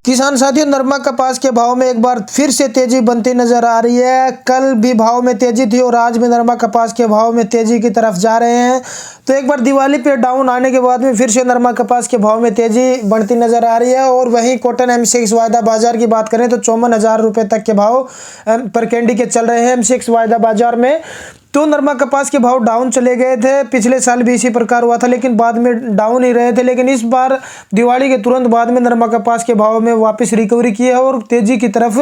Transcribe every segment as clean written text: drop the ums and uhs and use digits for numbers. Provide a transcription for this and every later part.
किसान साथियों, नरमा कपास के भाव में एक बार फिर से तेजी बनती नजर आ रही है। कल भी भाव में तेजी थी और आज भी नरमा कपास के भाव में तेजी की तरफ जा रहे हैं। तो एक बार दिवाली पे डाउन आने के बाद में फिर से नरमा कपास के भाव में तेजी बढ़ती नजर आ रही है। और वहीं कॉटन M6 वायदा बाजार की बात करें तो 54,000 रुपये तक के भाव पर कैंडी के चल रहे हैं M6 वायदा बाजार में। तो नरमा कपास के भाव डाउन चले गए थे, पिछले साल भी इसी प्रकार हुआ था, लेकिन बाद में डाउन ही रहे थे। लेकिन इस बार दिवाली के तुरंत बाद में नरमा कपास के भाव में वापस रिकवरी की है और तेजी की तरफ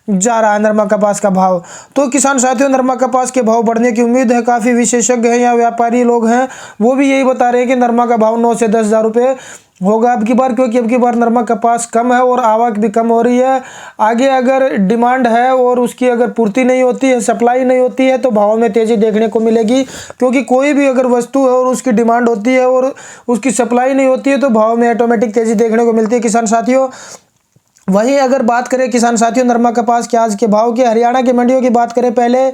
जा रहा है नरमा कपास का भाव। तो किसान साथियों, नरमा कपास के भाव बढ़ने की उम्मीद है। काफ़ी विशेषज्ञ हैं या व्यापारी लोग हैं, वो भी यही बता रहे हैं कि नरमा का भाव 9 से 10,000 रुपये होगा अब की बार, क्योंकि अब की बार नरमा कपास कम है और आवक भी कम हो रही है। आगे अगर डिमांड है और उसकी अगर पूर्ति नहीं होती है, सप्लाई नहीं होती है, तो भाव में तेज़ी देखने को मिलेगी। क्योंकि कोई भी अगर वस्तु है और उसकी डिमांड होती है और उसकी सप्लाई नहीं होती है, तो भाव में ऑटोमेटिक तेज़ी देखने को मिलती है किसान साथियों। वहीं अगर बात करें किसान साथियों नरमा कपास के आज के भाव की, हरियाणा की मंडियों की बात करें पहले,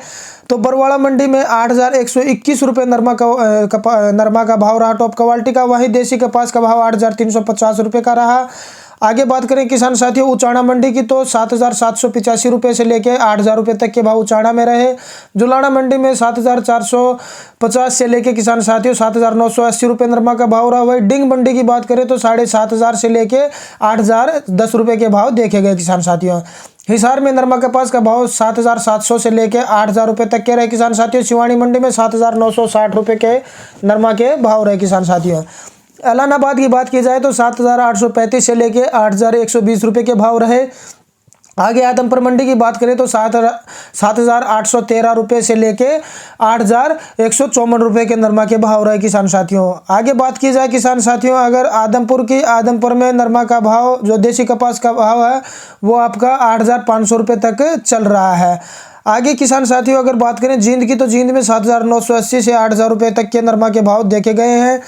तो बरवाड़ा मंडी में 8,121 रुपये नरमा का भाव रहा टॉप क्वालिटी का। वहीं देसी कपास का भाव 8,350 रुपये का रहा। आगे बात करें किसान साथियों उचाणा मंडी की, तो 7,785 रुपये से लेकर 8,000 रुपये तक के भाव उचाणा में रहे। जुलाना मंडी में 7,450 से लेकर किसान साथियों 7,980 रुपये नरमा का भाव रहा। वही डिंग मंडी की बात करें तो 7,500 से लेकर 8,010 रुपये के भाव देखे गए किसान साथियों। हिसार में नरमा कपास का भाव 7,700 से लेकर 8,000 रुपये तक के रहे किसान साथियों। शिवानी मंडी में 7,960 रुपये के नरमा के भाव रहे किसान साथियों। एलानाबाद की बात की जाए तो 7,835 से लेकर 8,120 रुपये के भाव रहे। आगे आदमपुर मंडी की बात करें तो 7,813 रुपये से लेके 8,154 रुपये के नरमा के भाव रहे किसान साथियों। आगे बात की जाए किसान साथियों अगर आदमपुर में नरमा का भाव जो देसी कपास का भाव है वो आपका 8,500 रुपये तक चल रहा है। आगे किसान साथियों अगर बात करें जींद की, तो जींद में 7,980 से 8,000 रुपये तक के नरमा के भाव देखे गए हैं।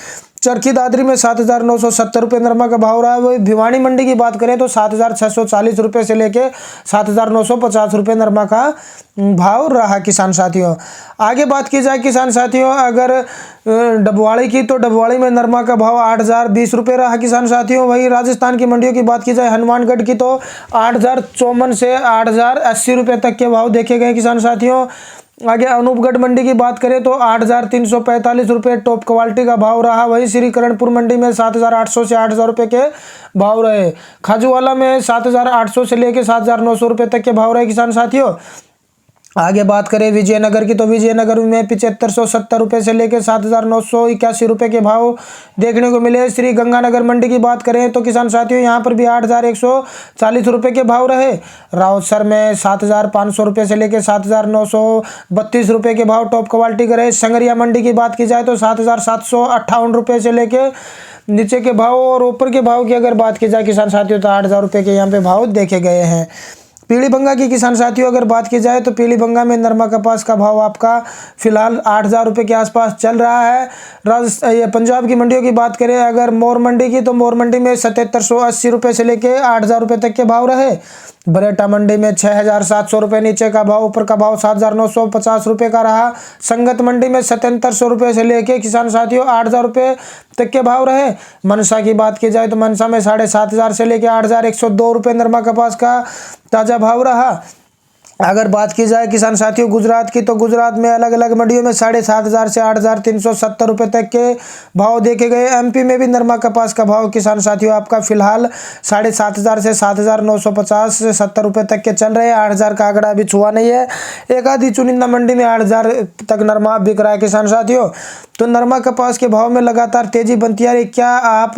चरखी दादरी में 7,970 रुपये नरमा का भाव रहा है। वही भिवानी मंडी की बात करें तो 7,640 रुपये से लेके 7,950 रुपये नरमा का भाव रहा किसान साथियों। आगे बात की जाए किसान साथियों अगर डबवाड़ी की, तो डबवाड़ी में नरमा का भाव 8,020 रुपये रहा किसान साथियों। वही राजस्थान की मंडियों की बात की जाए हनुमानगढ़ की, तो 8,054 से 8,080 रुपये तक के भाव देखे गए किसान साथियों। आगे अनूपगढ़ मंडी की बात करें तो 8,345 रुपये टॉप क्वालिटी का भाव रहा। वही श्रीकरणपुर मंडी में 7,800 से 8,000 रुपये के भाव रहे। खाजूवाला में 7,800 से लेकर 7,900 रुपये तक के भाव रहे किसान साथियों। आगे बात करें विजयनगर की, तो विजयनगर में 7,570 रुपये से लेकर 7,981 रुपये के भाव देखने को मिले। श्री गंगानगर मंडी की बात करें तो किसान साथियों यहाँ पर भी 8,140 रुपये के भाव रहे। राउतसर में 7,500 रुपये से लेकर 7,932 रुपये के भाव टॉप क्वालिटी के रहे। संगरिया मंडी की बात की जाए तो 7,758 रुपये से लेकर नीचे के भाव और ऊपर के भाव की अगर बात की जाए किसान साथियों तो 8,000 रुपये के यहाँ पे भाव देखे गए हैं। पीलीभंगा की किसान साथियों अगर बात की जाए तो पीलीभंगा में नरमा कपास का भाव आपका फिलहाल 8,000 रुपये के आसपास चल रहा है। पंजाब की मंडियों की बात करें अगर मोर मंडी की, तो मोर मंडी में 7,780 रुपये से लेके 8,000 रुपये तक के भाव रहे। बरेटा मंडी में 6,700 रुपये नीचे का भाव, ऊपर का भाव 7,950 रुपये का रहा। संगत मंडी में 7,700 रुपये से लेके किसान साथियों 8,000 रुपये तक के भाव रहे। मनसा की बात की जाए तो मनसा में 7,500 से लेकर 8,102 रुपये नरमा कपास का ताज़ा भाव रहा। अगर बात की जाए किसान साथियों गुजरात की, तो गुजरात में अलग अलग मंडियों में 7,500 से 8,370 रुपये तक के भाव देखे गए। एमपी में भी नरमा कपास का भाव किसान साथियों आपका फिलहाल 7,500 से 7,950 से 70 रुपये तक के चल रहे हैं। 8,000 का आंकड़ा अभी छुआ नहीं है। एक आधी चुनिंदा मंडी में 8,000 तक नरमा बिक रहा है किसान साथियों। तो नरमा कपास के भाव में लगातार तेजी बनती है। क्या आप